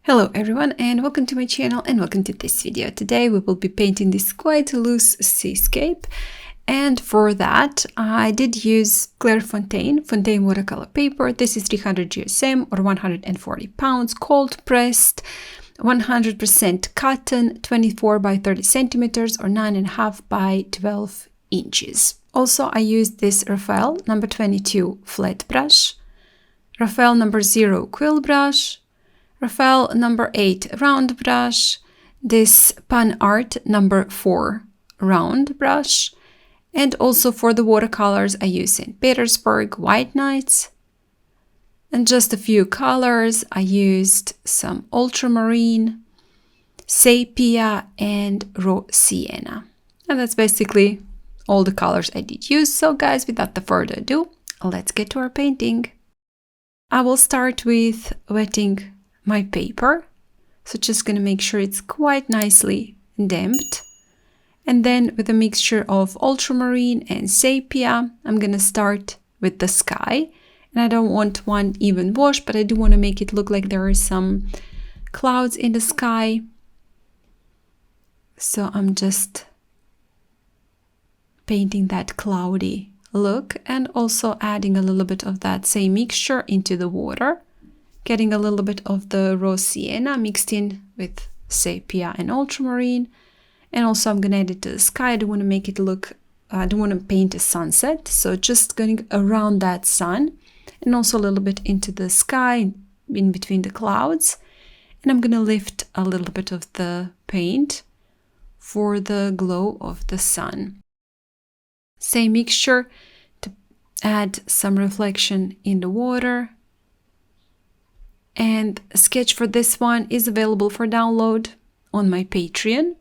Hello everyone and welcome to my channel and welcome to this video. Today we will be painting this quite loose seascape, and for that I did use Clairefontaine Fontaine watercolor paper. This is 300 GSM or 140 pounds, cold pressed, 100% cotton, 24 by 30 centimeters or 9.5 by 12 inches. Also I used this Raphael number 22 flat brush, Raphael number 0 quill brush, Raphael number 8 round brush, this Panart number 4 round brush, and also for the watercolors I use in Petersburg White Nights, and just a few colors I used some Ultramarine, Sepia, and raw sienna. And that's basically all the colors I did use. So guys, without the further ado, let's get to our painting. I will start with wetting my paper, so just gonna make sure it's quite nicely damped, and then with a mixture of ultramarine and sepia I'm gonna start with the sky. And I don't want one even wash, but I do want to make it look like there are some clouds in the sky, so I'm just painting that cloudy look and also adding a little bit of that same mixture into the water, getting a little bit of the raw sienna mixed in with sepia and ultramarine. And also I'm gonna add it to the sky. I don't want to make it look, I don't want to paint a sunset, so just going around that sun and also a little bit into the sky in between the clouds. And I'm gonna lift a little bit of the paint for the glow of the sun. Same mixture to add some reflection in the water. And a sketch for this one is available for download on my Patreon.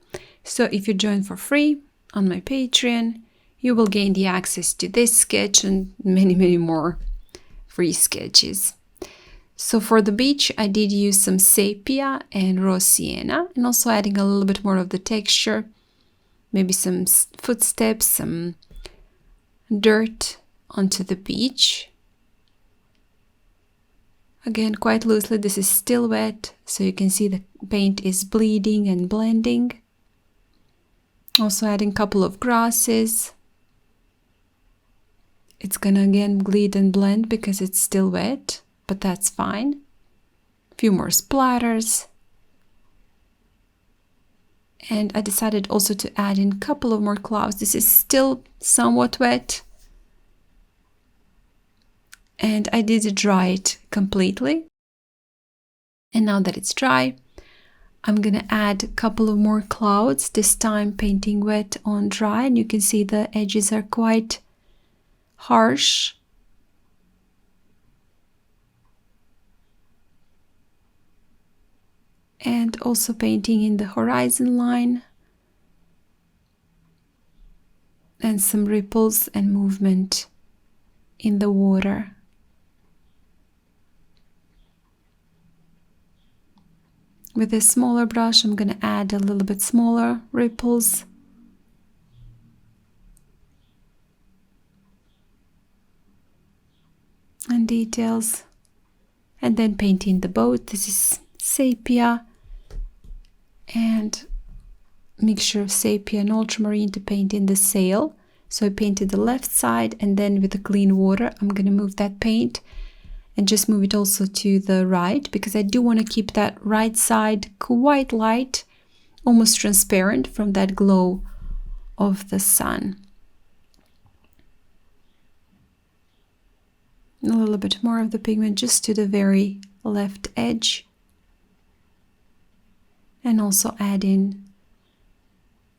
So if you join for free on my Patreon, you will gain the access to this sketch and many more free sketches. So for the beach, I did use some sepia and raw sienna, and also adding a little bit more of the texture, maybe some footsteps, some dirt onto the beach. Again, quite loosely, this is still wet, so you can see the paint is bleeding and blending. Also adding a couple of grasses. It's gonna again bleed and blend because it's still wet, but that's fine. A few more splatters. And I decided also to add in a couple of more clouds. This is still somewhat wet. And I did dry it completely. And now that it's dry, I'm gonna add a couple of more clouds, this time painting wet on dry, and you can see the edges are quite harsh. And also painting in the horizon line and some ripples and movement in the water. With a smaller brush, I'm going to add a little bit smaller ripples. And details. And then painting the boat. This is sepia and mixture of sepia and ultramarine to paint in the sail. So I painted the left side, and then with the clean water, I'm going to move that paint and just move it also to the right, because I do want to keep that right side quite light, almost transparent from that glow of the sun. A little bit more of the pigment just to the very left edge. And also add in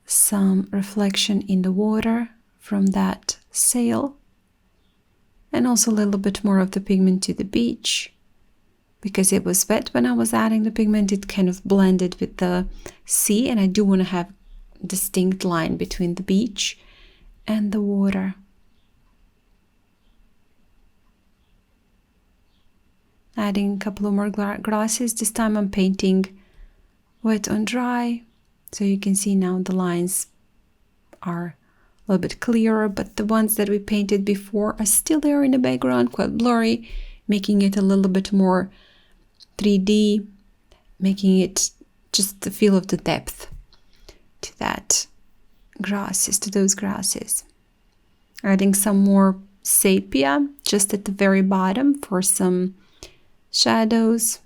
some reflection in the water from that sail. And also a little bit more of the pigment to the beach, because it was wet when I was adding the pigment. It kind of blended with the sea, and I do want to have a distinct line between the beach and the water. Adding a couple of more grasses. This time I'm painting wet on dry, so you can see now the lines are a little bit clearer, but the ones that we painted before are still there in the background, quite blurry, making it a little bit more 3D making it just the feel of the depth to that grasses, to those grasses. Adding some more sepia just at the very bottom for some shadows.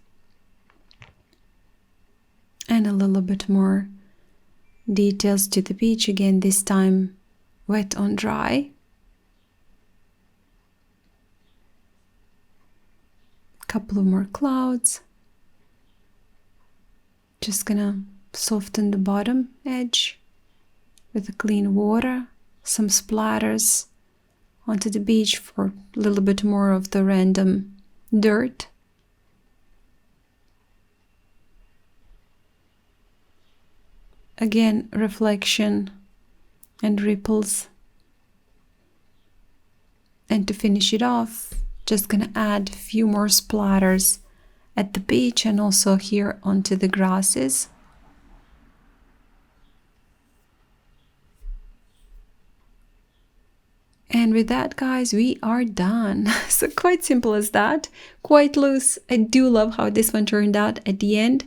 And a little bit more details to the beach, again this time wet on dry. Couple of more clouds. Just gonna soften the bottom edge with the clean water, some splatters onto the beach for a little bit more of the random dirt. Again, reflection and ripples. And to finish it off, just gonna add a few more splatters at the beach and also here onto the grasses. And with that, guys, we are done. So quite simple as that, quite loose. I do love how this one turned out at the end.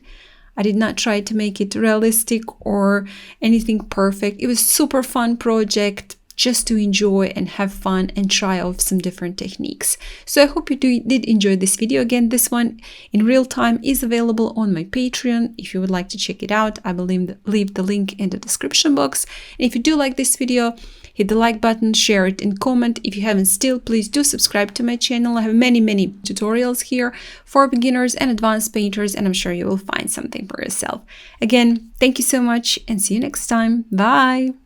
I did not try to make it realistic or anything perfect. It was a super fun project just to enjoy and have fun and try out some different techniques. So I hope you did enjoy this video. Again, this one in real time is available on my Patreon. If you would like to check it out, I will leave the link in the description box. And if you do like this video, hit the like button, share it, and comment. If you haven't still, please do subscribe to my channel. I have many tutorials here for beginners and advanced painters, and I'm sure you will find something for yourself. Again, thank you so much and see you next time. Bye!